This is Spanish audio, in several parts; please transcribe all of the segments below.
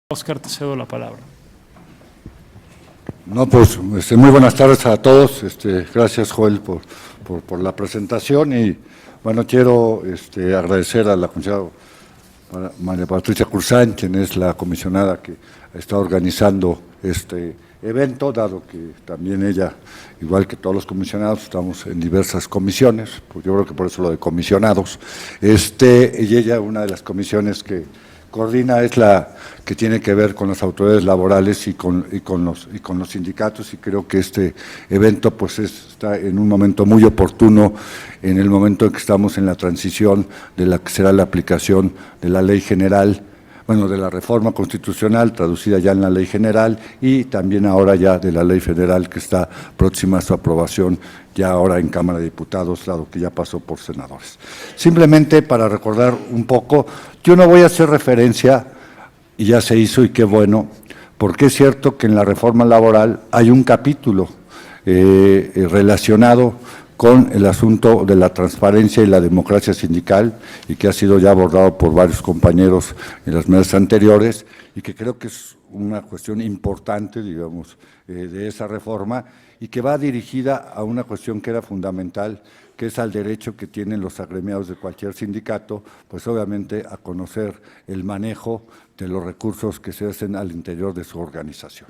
Oscar, te cedo la palabra. No, pues muy buenas tardes a todos. Gracias, Joel, por la presentación. Y bueno, quiero agradecer a la comisionada María Patricia Cursán, quien es la comisionada que está organizando este evento, dado que también ella, igual que todos los comisionados, estamos en diversas comisiones, pues yo creo que por eso lo de comisionados. Y ella, una de las comisiones que coordina es la que tiene que ver con las autoridades laborales y con los sindicatos, y creo que este evento pues está en un momento muy oportuno, en el momento en que estamos en la transición de la que será la aplicación de la ley general, bueno, de la reforma constitucional traducida ya en la ley general, y también ahora ya de la ley federal que está próxima a su aprobación ya ahora en Cámara de Diputados, dado que ya pasó por senadores. Simplemente para recordar un poco, yo no voy a hacer referencia, y ya se hizo y qué bueno, porque es cierto que en la reforma laboral hay un capítulo relacionado con el asunto de la transparencia y la democracia sindical, y que ha sido ya abordado por varios compañeros en las mesas anteriores, y que creo que es una cuestión importante, digamos, de esa reforma, y que va dirigida a una cuestión que era fundamental, que es al derecho que tienen los agremiados de cualquier sindicato, pues obviamente a conocer el manejo de los recursos que se hacen al interior de su organización.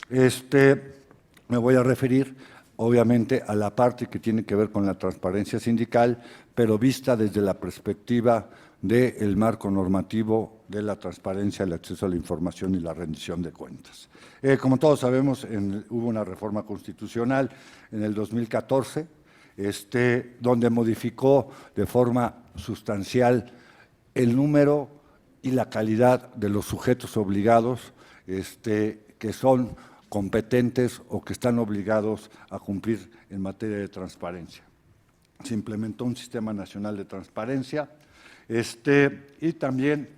Me voy a referir obviamente a la parte que tiene que ver con la transparencia sindical, pero vista desde la perspectiva del marco normativo de la transparencia, el acceso a la información y la rendición de cuentas. Como todos sabemos, hubo una reforma constitucional en el 2014, donde modificó de forma sustancial el número y la calidad de los sujetos obligados que son competentes o que están obligados a cumplir en materia de transparencia. Se implementó un sistema nacional de transparencia, y también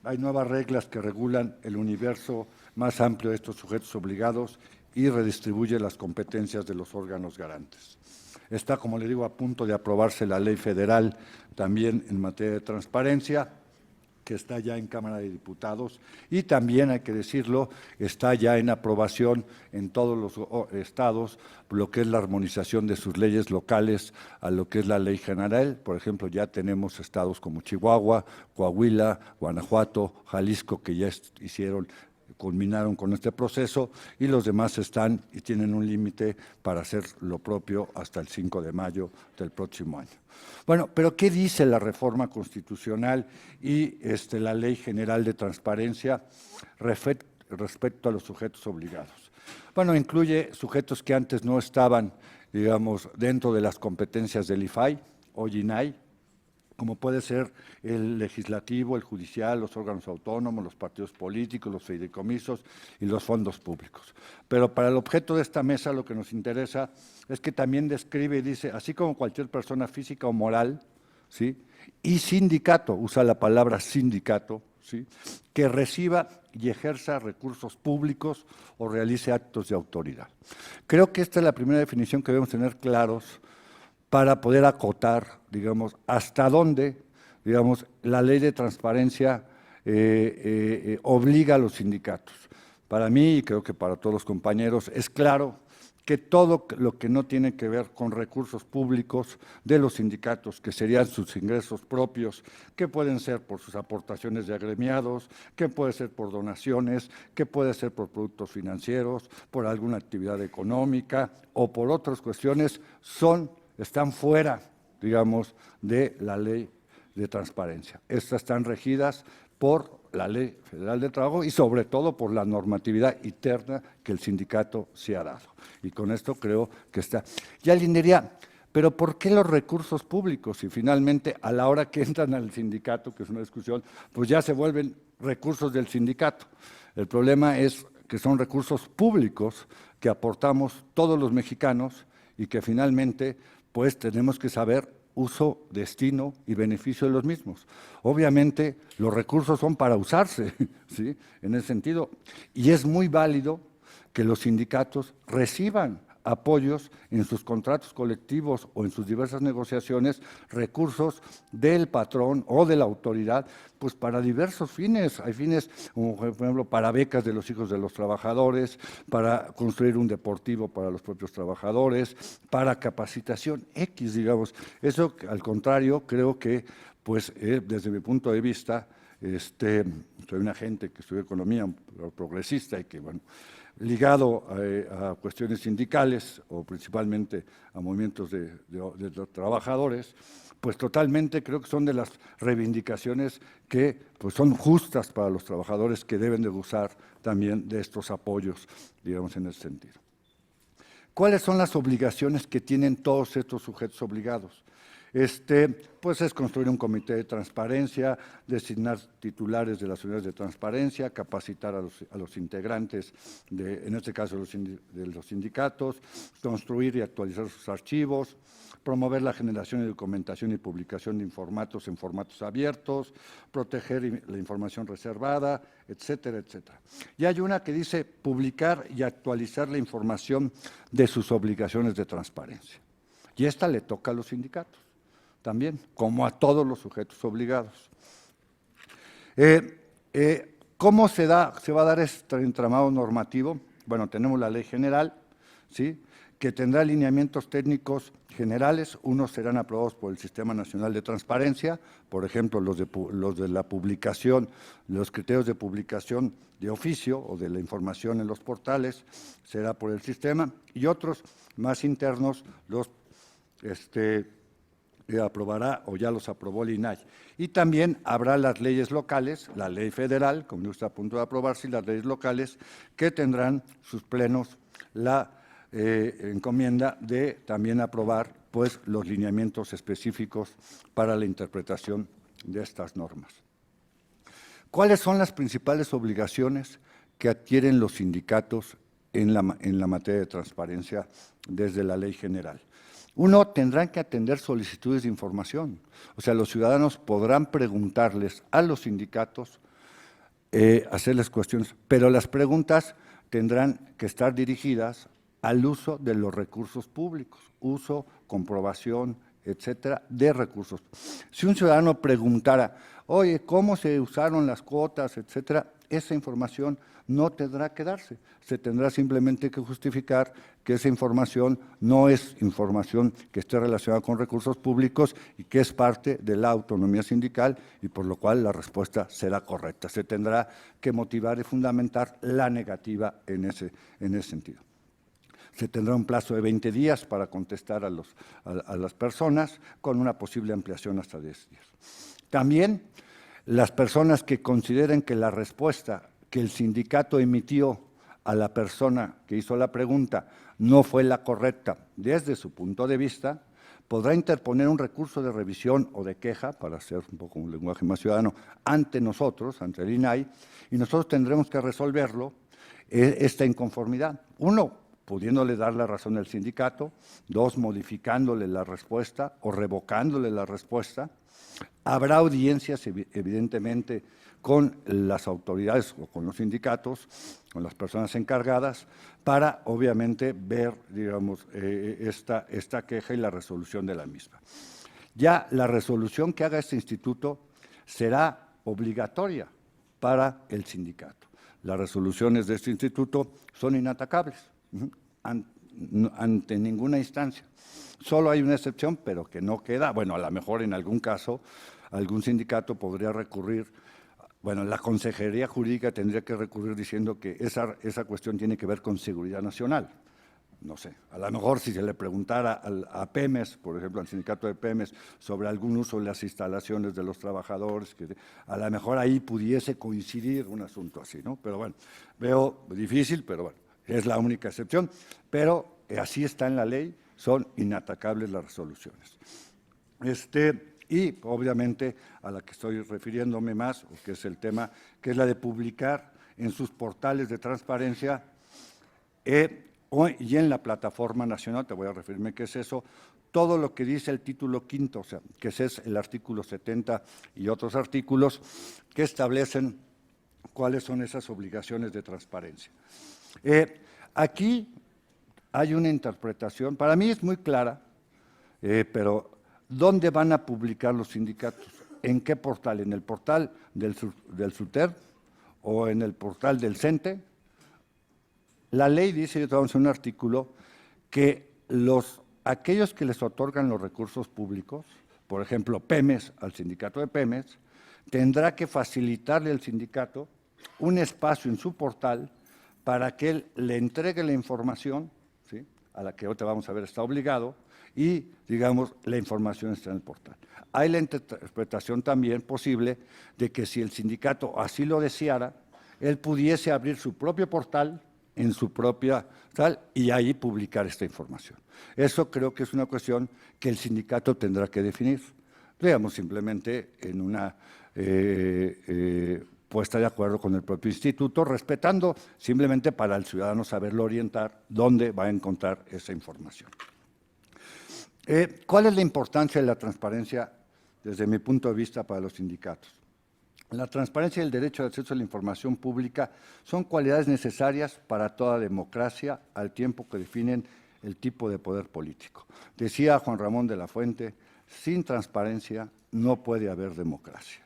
hay nuevas reglas que regulan el universo más amplio de estos sujetos obligados y redistribuye las competencias de los órganos garantes. Está, como le digo, a punto de aprobarse la ley federal también en materia de transparencia, que está ya en Cámara de Diputados, y también, hay que decirlo, está ya en aprobación en todos los estados lo que es la armonización de sus leyes locales a lo que es la ley general. Por ejemplo, ya tenemos estados como Chihuahua, Coahuila, Guanajuato, Jalisco, que ya culminaron con este proceso, y los demás están y tienen un límite para hacer lo propio hasta el 5 de mayo del próximo año. Bueno, pero ¿qué dice la reforma constitucional y la Ley General de Transparencia respecto a los sujetos obligados? Bueno, incluye sujetos que antes no estaban, digamos, dentro de las competencias del IFAI o INAI, como puede ser el legislativo, el judicial, los órganos autónomos, los partidos políticos, los fideicomisos y los fondos públicos. Pero para el objeto de esta mesa lo que nos interesa es que también describe y dice, así como cualquier persona física o moral, ¿sí?, y sindicato, usa la palabra sindicato, ¿sí?, que reciba y ejerza recursos públicos o realice actos de autoridad. Creo que esta es la primera definición que debemos tener claros para poder acotar, digamos, hasta dónde, digamos, la ley de transparencia obliga a los sindicatos. Para mí, y creo que para todos los compañeros, es claro que todo lo que no tiene que ver con recursos públicos de los sindicatos, que serían sus ingresos propios, que pueden ser por sus aportaciones de agremiados, que puede ser por donaciones, que puede ser por productos financieros, por alguna actividad económica o por otras cuestiones, están fuera, digamos, de la ley de transparencia. Estas están regidas por la Ley Federal de Trabajo y sobre todo por la normatividad interna que el sindicato se ha dado. Y con esto creo que está. Y alguien diría, pero ¿por qué los recursos públicos? Y finalmente, a la hora que entran al sindicato, que es una discusión, pues ya se vuelven recursos del sindicato. El problema es que son recursos públicos que aportamos todos los mexicanos y que finalmente pues tenemos que saber uso, destino y beneficio de los mismos. Obviamente, los recursos son para usarse, ¿sí?, en ese sentido, y es muy válido que los sindicatos reciban apoyos en sus contratos colectivos o en sus diversas negociaciones, recursos del patrón o de la autoridad, pues para diversos fines. Hay fines, como por ejemplo, para becas de los hijos de los trabajadores, para construir un deportivo para los propios trabajadores, para capacitación X, digamos. Eso, al contrario, creo que, pues, desde mi punto de vista, soy un agente que estudió economía, progresista y que, bueno, ligado a cuestiones sindicales o principalmente a movimientos de los trabajadores, pues totalmente creo que son de las reivindicaciones que pues son justas para los trabajadores, que deben de gozar también de estos apoyos, digamos, en ese sentido. ¿Cuáles son las obligaciones que tienen todos estos sujetos obligados? Pues es construir un comité de transparencia, designar titulares de las unidades de transparencia, capacitar a los integrantes, en este caso de los sindicatos, construir y actualizar sus archivos, promover la generación de documentación y publicación de informatos en formatos abiertos, proteger la información reservada, etcétera, etcétera. Y hay una que dice publicar y actualizar la información de sus obligaciones de transparencia. Y esta le toca a los sindicatos también, como a todos los sujetos obligados. ¿Cómo se va a dar este entramado normativo? Bueno, tenemos la Ley General, ¿sí?, que tendrá lineamientos técnicos generales. Unos serán aprobados por el Sistema Nacional de Transparencia, por ejemplo, los de la publicación, los criterios de publicación de oficio o de la información en los portales, será por el sistema, y otros más internos los aprobará o ya los aprobó el INAI. Y también habrá las leyes locales, la ley federal, como está a punto de aprobarse, y las leyes locales que tendrán sus plenos la encomienda de también aprobar pues los lineamientos específicos para la interpretación de estas normas. ¿Cuáles son las principales obligaciones que adquieren los sindicatos en la materia de transparencia desde la Ley General? Uno, tendrán que atender solicitudes de información. O sea, los ciudadanos podrán preguntarles a los sindicatos, hacerles cuestiones, pero las preguntas tendrán que estar dirigidas al uso de los recursos públicos, uso, comprobación, etcétera, de recursos. Si un ciudadano preguntara, oye, ¿cómo se usaron las cuotas, etcétera?, esa información no tendrá que darse. Se tendrá simplemente que justificar que esa información no es información que esté relacionada con recursos públicos y que es parte de la autonomía sindical, y por lo cual la respuesta será correcta. Se tendrá que motivar y fundamentar la negativa en ese sentido. Se tendrá un plazo de 20 días para contestar a las personas, con una posible ampliación hasta 10 días. También las personas que consideren que la respuesta que el sindicato emitió a la persona que hizo la pregunta no fue la correcta desde su punto de vista, podrá interponer un recurso de revisión o de queja, para hacer un poco un lenguaje más ciudadano, ante nosotros, ante el INAI, y nosotros tendremos que resolverlo, esta inconformidad. Uno, pudiéndole dar la razón al sindicato; dos, modificándole la respuesta o revocándole la respuesta. Habrá audiencias, evidentemente, con las autoridades o con los sindicatos, con las personas encargadas, para, obviamente, ver, digamos, esta queja y la resolución de la misma. Ya la resolución que haga este instituto será obligatoria para el sindicato. Las resoluciones de este instituto son inatacables ante ninguna instancia. Solo hay una excepción, pero que no queda. Bueno, a lo mejor en algún caso algún sindicato podría recurrir, bueno, la Consejería Jurídica tendría que recurrir diciendo que esa cuestión tiene que ver con seguridad nacional. No sé, a lo mejor si se le preguntara a Pemex, por ejemplo, al sindicato de Pemex, sobre algún uso de las instalaciones de los trabajadores, que a lo mejor ahí pudiese coincidir un asunto así, ¿no? Pero bueno, veo difícil, pero bueno, es la única excepción. Pero así está en la ley, son inatacables las resoluciones. Y obviamente a la que estoy refiriéndome más, que es el tema, que es la de publicar en sus portales de transparencia y en la plataforma nacional, te voy a referirme qué es eso, todo lo que dice el título quinto, o sea, que ese es el artículo 70 y otros artículos que establecen cuáles son esas obligaciones de transparencia. Aquí hay una interpretación, para mí es muy clara, pero ¿dónde van a publicar los sindicatos? ¿En qué portal? ¿En el portal del SUTER o en el portal del CENTE? La ley dice, yo te vamos a hacer un artículo, que aquellos que les otorgan los recursos públicos, por ejemplo, Pemex, al sindicato de Pemex, tendrá que facilitarle al sindicato un espacio en su portal para que él le entregue la información, ¿sí?, a la que ahorita vamos a ver está obligado, y, digamos, la información está en el portal. Hay la interpretación también posible de que si el sindicato así lo deseara, él pudiese abrir su propio portal en su propia tal y ahí publicar esta información. Eso creo que es una cuestión que el sindicato tendrá que definir. Digamos, simplemente en una puesta de acuerdo con el propio instituto, respetando simplemente para el ciudadano saberlo orientar dónde va a encontrar esa información. ¿Cuál es la importancia de la transparencia desde mi punto de vista para los sindicatos? La transparencia y el derecho de acceso a la información pública son cualidades necesarias para toda democracia al tiempo que definen el tipo de poder político. Decía Juan Ramón de la Fuente, sin transparencia no puede haber democracia.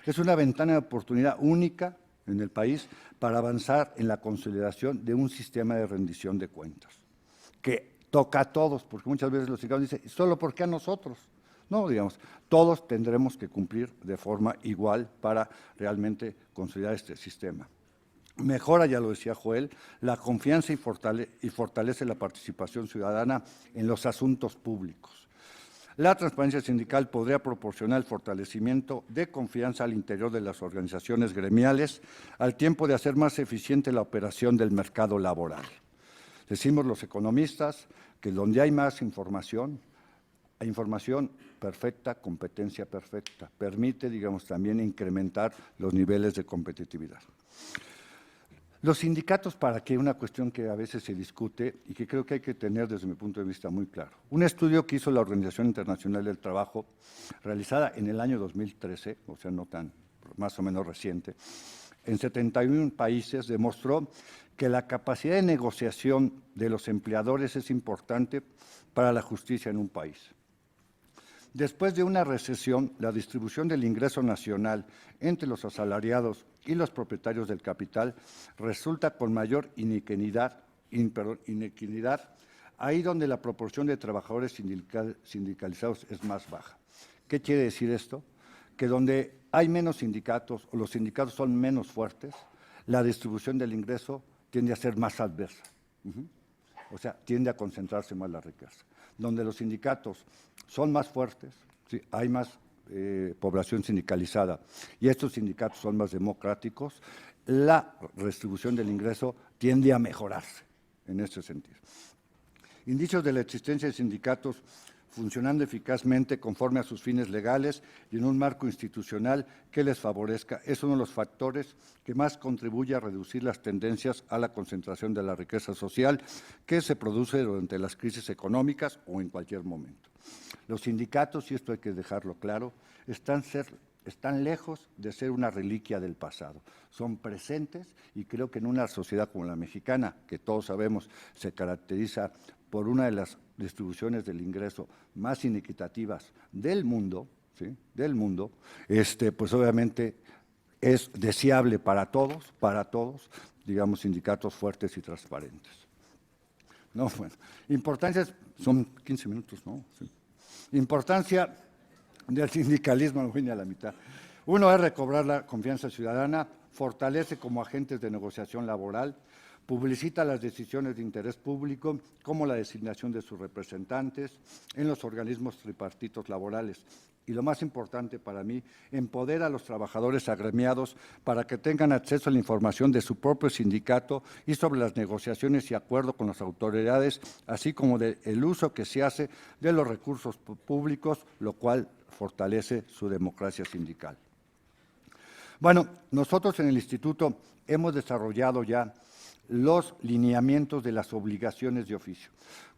Es una ventana de oportunidad única en el país para avanzar en la consolidación de un sistema de rendición de cuentas, que toca a todos, porque muchas veces los sindicatos dicen, ¿solo por qué a nosotros? No, digamos, todos tendremos que cumplir de forma igual para realmente consolidar este sistema. Mejora, ya lo decía Joel, la confianza y fortalece la participación ciudadana en los asuntos públicos. La transparencia sindical podría proporcionar el fortalecimiento de confianza al interior de las organizaciones gremiales, al tiempo de hacer más eficiente la operación del mercado laboral. Decimos los economistas que donde hay más información perfecta, competencia perfecta. Permite, digamos, también incrementar los niveles de competitividad. Los sindicatos, ¿para qué? Una cuestión que a veces se discute y que creo que hay que tener desde mi punto de vista muy claro. Un estudio que hizo la Organización Internacional del Trabajo, realizada en el año 2013, o sea, no tan, más o menos reciente, en 71 países, demostró que la capacidad de negociación de los empleadores es importante para la justicia en un país. Después de una recesión, la distribución del ingreso nacional entre los asalariados y los propietarios del capital resulta con mayor inequidad, ahí donde la proporción de trabajadores sindicalizados es más baja. ¿Qué quiere decir esto? Que donde hay menos sindicatos o los sindicatos son menos fuertes, la distribución del ingreso tiende a ser más adversa. O sea, tiende a concentrarse más la riqueza. Donde los sindicatos son más fuertes, ¿sí?, hay más población sindicalizada y estos sindicatos son más democráticos, la redistribución del ingreso tiende a mejorarse en este sentido. Indicios de la existencia de sindicatos funcionando eficazmente conforme a sus fines legales y en un marco institucional que les favorezca, es uno de los factores que más contribuye a reducir las tendencias a la concentración de la riqueza social que se produce durante las crisis económicas o en cualquier momento. Los sindicatos, y esto hay que dejarlo claro, están lejos de ser una reliquia del pasado. Son presentes y creo que en una sociedad como la mexicana, que todos sabemos se caracteriza por una de las distribuciones del ingreso más inequitativas del mundo, ¿sí?, pues obviamente es deseable para todos, digamos, sindicatos fuertes y transparentes. No, bueno, importancias, son 15 minutos, ¿no? Sí. Importancia del sindicalismo, no vine a la mitad. Uno es recobrar la confianza ciudadana, fortalece como agentes de negociación laboral, publicita las decisiones de interés público, como la designación de sus representantes en los organismos tripartitos laborales. Y lo más importante para mí, empodera a los trabajadores agremiados para que tengan acceso a la información de su propio sindicato y sobre las negociaciones y acuerdos con las autoridades, así como del uso que se hace de los recursos públicos, lo cual fortalece su democracia sindical. Bueno, nosotros en el Instituto hemos desarrollado ya los lineamientos de las obligaciones de oficio.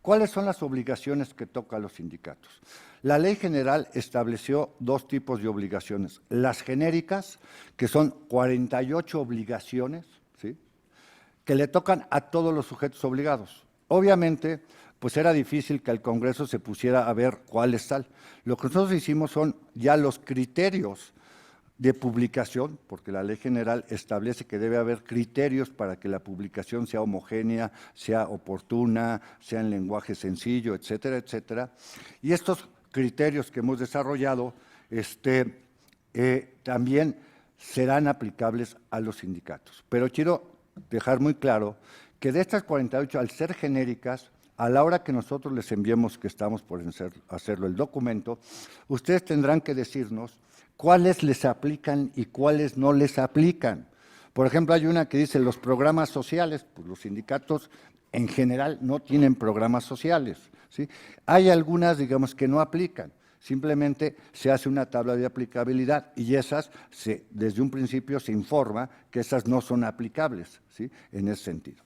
¿Cuáles son las obligaciones que toca a los sindicatos? La Ley General estableció dos tipos de obligaciones. Las genéricas, que son 48 obligaciones, ¿sí?, que le tocan a todos los sujetos obligados. Obviamente, pues era difícil que el Congreso se pusiera a ver cuál es tal. Lo que nosotros hicimos son ya los criterios de publicación, porque la ley general establece que debe haber criterios para que la publicación sea homogénea, sea oportuna, sea en lenguaje sencillo, etcétera, etcétera. Y estos criterios que hemos desarrollado también serán aplicables a los sindicatos. Pero quiero dejar muy claro que de estas 48, al ser genéricas, a la hora que nosotros les enviemos, que estamos por hacerlo el documento, ustedes tendrán que decirnos cuáles les aplican y cuáles no les aplican. Por ejemplo, hay una que dice los programas sociales, pues los sindicatos en general no tienen programas sociales, ¿sí? Hay algunas, digamos, que no aplican. Simplemente se hace una tabla de aplicabilidad y esas, desde un principio se informa que esas no son aplicables, ¿sí? En ese sentido.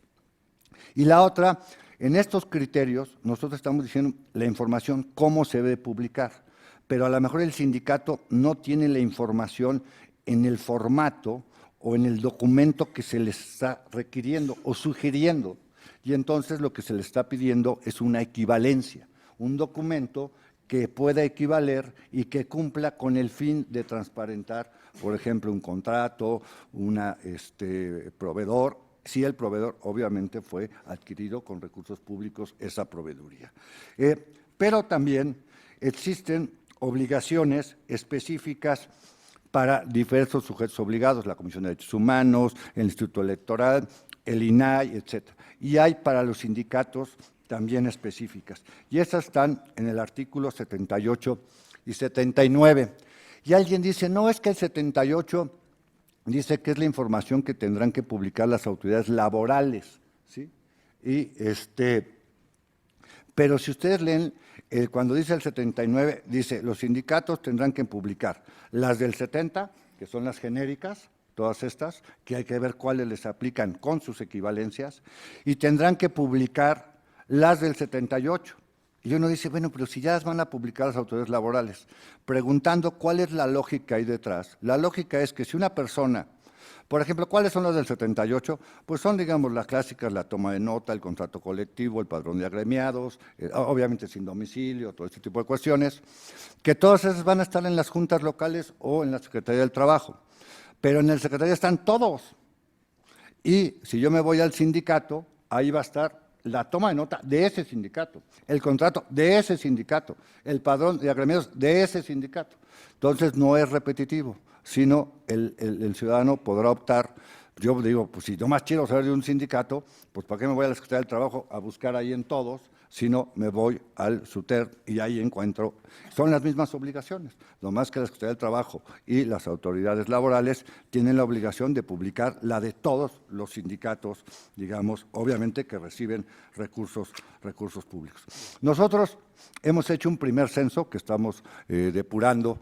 Y la otra, en estos criterios, nosotros estamos diciendo la información, cómo se debe publicar, pero a lo mejor el sindicato no tiene la información en el formato o en el documento que se les está requiriendo o sugiriendo. Y entonces lo que se le está pidiendo es una equivalencia, un documento que pueda equivaler y que cumpla con el fin de transparentar, por ejemplo, un contrato, proveedor, si el proveedor obviamente fue adquirido con recursos públicos esa proveeduría. Pero también existen obligaciones específicas para diversos sujetos obligados, la Comisión de Derechos Humanos, el Instituto Electoral, el INAI, etcétera. Y hay para los sindicatos también específicas. Y esas están en el artículo 78 y 79. Y alguien dice, no, es que el 78 dice que es la información que tendrán que publicar las autoridades laborales, ¿sí? Pero si ustedes leen, cuando dice el 79, dice, los sindicatos tendrán que publicar las del 70, que son las genéricas, todas estas, que hay que ver cuáles les aplican con sus equivalencias, y tendrán que publicar las del 78. Y uno dice, bueno, pero si ya las van a publicar las autoridades laborales, preguntando cuál es la lógica ahí detrás. La lógica es que si una persona, por ejemplo, ¿cuáles son las del 78? Pues son, digamos, las clásicas, la toma de nota, el contrato colectivo, el padrón de agremiados, obviamente sin domicilio, todo este tipo de cuestiones, que todas esas van a estar en las juntas locales o en la Secretaría del Trabajo. Pero en el Secretaría están todos. Y si yo me voy al sindicato, ahí va a estar la toma de nota de ese sindicato, el contrato de ese sindicato, el padrón de agremiados de ese sindicato. Entonces, no es repetitivo, sino el ciudadano podrá optar. Yo digo, pues si nomás quiero saber de un sindicato, pues ¿para qué me voy a la Secretaría del Trabajo a buscar ahí en todos? Sino me voy al SUTER y ahí encuentro, son las mismas obligaciones, nomás que la Secretaría del Trabajo y las autoridades laborales tienen la obligación de publicar la de todos los sindicatos, digamos, obviamente que reciben recursos públicos. Nosotros hemos hecho un primer censo que estamos depurando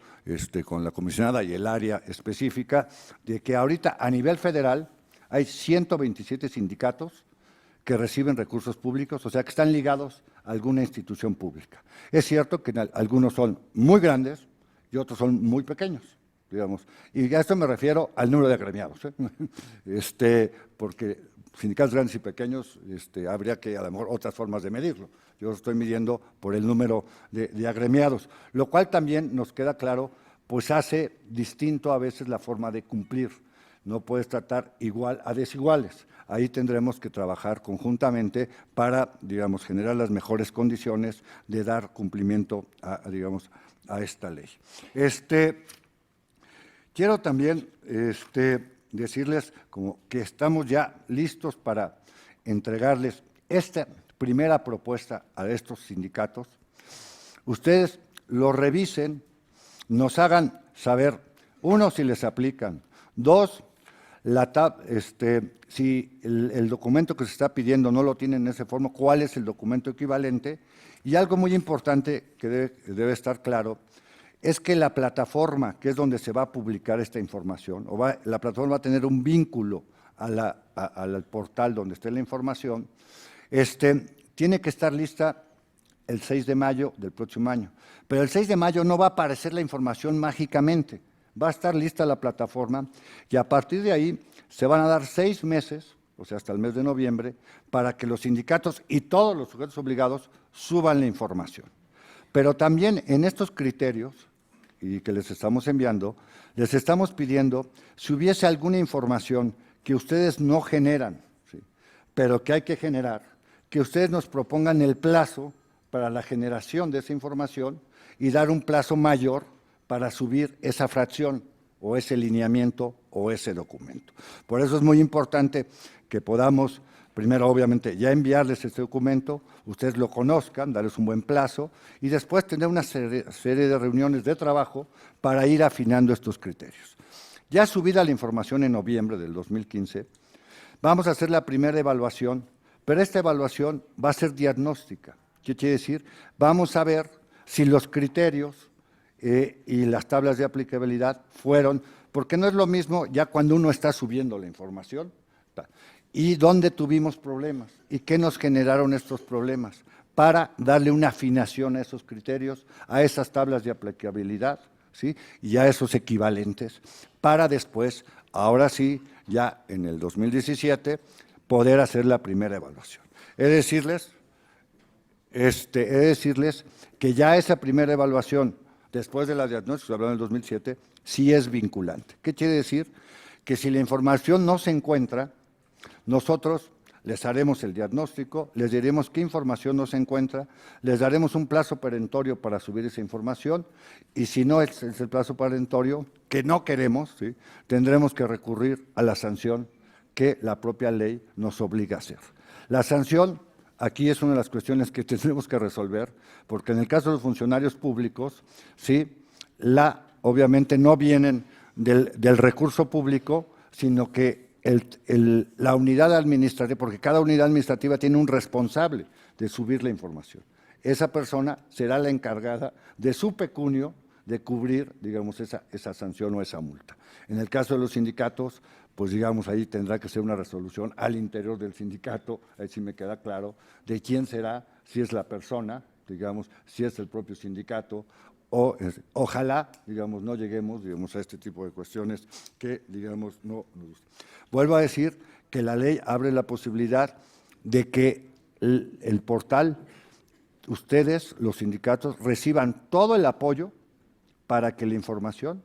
con la comisionada y el área específica, de que ahorita a nivel federal hay 127 sindicatos que reciben recursos públicos, o sea, que están ligados a alguna institución pública. Es cierto que algunos son muy grandes y otros son muy pequeños, digamos. Y a esto me refiero al número de agremiados, porque sindicatos grandes y pequeños habría que, a lo mejor, otras formas de medirlo. Yo lo estoy midiendo por el número de agremiados, lo cual también nos queda claro, pues hace distinto a veces la forma de cumplir. No puedes tratar igual a desiguales. Ahí tendremos que trabajar conjuntamente para, digamos, generar las mejores condiciones de dar cumplimiento a esta ley. Quiero también decirles como que estamos ya listos para entregarles esta primera propuesta a estos sindicatos. Ustedes lo revisen, nos hagan saber, uno, si les aplican, dos, si el documento que se está pidiendo no lo tienen en ese forma, cuál es el documento equivalente. Y algo muy importante que debe estar claro es que la plataforma, que es donde se va a publicar esta información, la plataforma va a tener un vínculo al portal donde esté la información, tiene que estar lista el 6 de mayo del próximo año. Pero el 6 de mayo no va a aparecer la información mágicamente. Va a estar lista la plataforma y a partir de ahí se van a dar 6 meses, o sea, hasta el mes de noviembre, para que los sindicatos y todos los sujetos obligados suban la información. Pero también en estos criterios, y que les estamos enviando, les estamos pidiendo, si hubiese alguna información que ustedes no generan, ¿sí?, pero que hay que generar, que ustedes nos propongan el plazo para la generación de esa información y dar un plazo mayor para subir esa fracción o ese lineamiento o ese documento. Por eso es muy importante que podamos, primero obviamente ya enviarles este documento, ustedes lo conozcan, darles un buen plazo y después tener una serie de reuniones de trabajo para ir afinando estos criterios. Ya subida la información en noviembre del 2015, vamos a hacer la primera evaluación, pero esta evaluación va a ser diagnóstica. ¿Qué quiere decir? Vamos a ver si los criterios y las tablas de aplicabilidad fueron, porque no es lo mismo ya cuando uno está subiendo la información, y dónde tuvimos problemas, y qué nos generaron estos problemas, para darle una afinación a esos criterios, a esas tablas de aplicabilidad, ¿sí?, y a esos equivalentes, para después, ahora sí, ya en el 2017, poder hacer la primera evaluación. He de decirles que ya esa primera evaluación, después de la diagnóstica, hablando del 2007, sí es vinculante. ¿Qué quiere decir? Que si la información no se encuentra, nosotros les haremos el diagnóstico, les diremos qué información no se encuentra, les daremos un plazo perentorio para subir esa información y si no es el plazo perentorio, que no queremos, ¿sí?, tendremos que recurrir a la sanción que la propia ley nos obliga a hacer. La sanción aquí es una de las cuestiones que tendremos que resolver, porque en el caso de los funcionarios públicos, ¿sí?, obviamente no vienen del recurso público, sino que la unidad administrativa, porque cada unidad administrativa tiene un responsable de subir la información. Esa persona será la encargada de su pecunio de cubrir, digamos, esa sanción o esa multa. En el caso de los sindicatos, pues digamos, ahí tendrá que ser una resolución al interior del sindicato, ahí sí me queda claro, de quién será, si es la persona, digamos, si es el propio sindicato, o ojalá, digamos, no lleguemos, digamos, a este tipo de cuestiones que, digamos, no nos gustan. Vuelvo a decir que la ley abre la posibilidad de que el portal, ustedes, los sindicatos, reciban todo el apoyo para que la información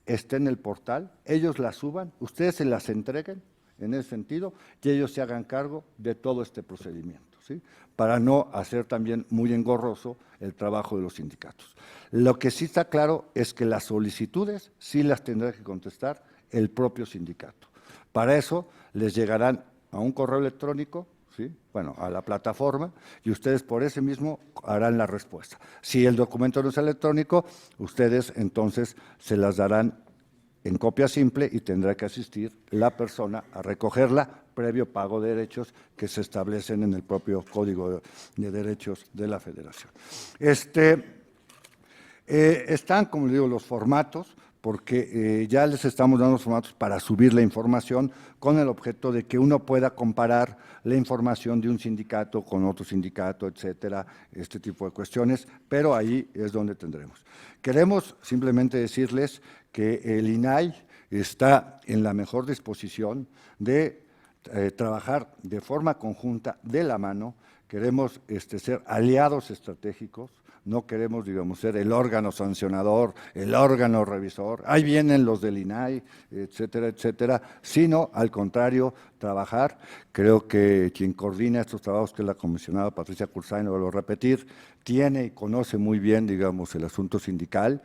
esté en el portal, ellos la suban, ustedes se las entreguen en ese sentido y ellos se hagan cargo de todo este procedimiento, ¿sí?, para no hacer también muy engorroso el trabajo de los sindicatos. Lo que sí está claro es que las solicitudes sí las tendrá que contestar el propio sindicato. Para eso les llegarán a un correo electrónico, ¿sí?, bueno, a la plataforma, y ustedes por ese mismo harán la respuesta. Si el documento no es electrónico, ustedes entonces se las darán en copia simple y tendrá que asistir la persona a recogerla previo pago de derechos que se establecen en el propio Código de Derechos de la Federación. Están, como digo, los formatos, porque ya les estamos dando los formatos para subir la información con el objeto de que uno pueda comparar la información de un sindicato con otro sindicato, etcétera, este tipo de cuestiones, pero ahí es donde tendremos. Queremos simplemente decirles que el INAI está en la mejor disposición de trabajar de forma conjunta, de la mano. Queremos ser aliados estratégicos, no queremos, digamos, ser el órgano sancionador, el órgano revisor, ahí vienen los del INAI, etcétera, etcétera, sino al contrario, trabajar. Creo que quien coordina estos trabajos, que es la comisionada Patricia Cursay, lo vuelvo a repetir, tiene y conoce muy bien, digamos, el asunto sindical,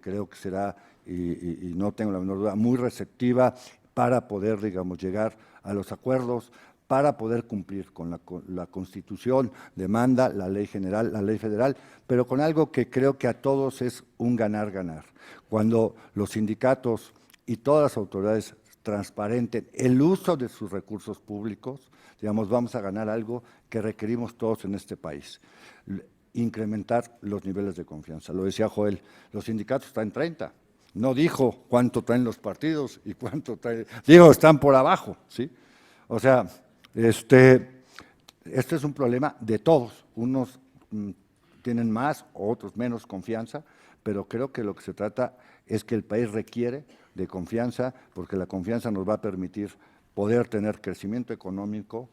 creo que será, y no tengo la menor duda, muy receptiva para poder, digamos, llegar a los acuerdos, para poder cumplir con la Constitución, demanda, la ley general, la ley federal, pero con algo que creo que a todos es un ganar-ganar. Cuando los sindicatos y todas las autoridades transparenten el uso de sus recursos públicos, digamos, vamos a ganar algo que requerimos todos en este país, incrementar los niveles de confianza. Lo decía Joel, los sindicatos están en 30, no dijo cuánto traen los partidos y cuánto traen, digo, están por abajo, ¿sí? O sea, este es un problema de todos, unos tienen más, otros menos confianza, pero creo que lo que se trata es que el país requiere de confianza, porque la confianza nos va a permitir poder tener crecimiento económico.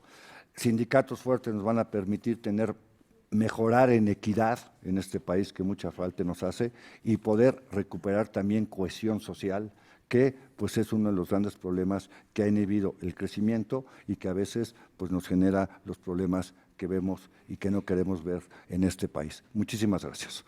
Sindicatos fuertes nos van a permitir mejorar en equidad en este país que mucha falta nos hace y poder recuperar también cohesión social, que pues es uno de los grandes problemas que ha inhibido el crecimiento y que a veces pues nos genera los problemas que vemos y que no queremos ver en este país. Muchísimas gracias.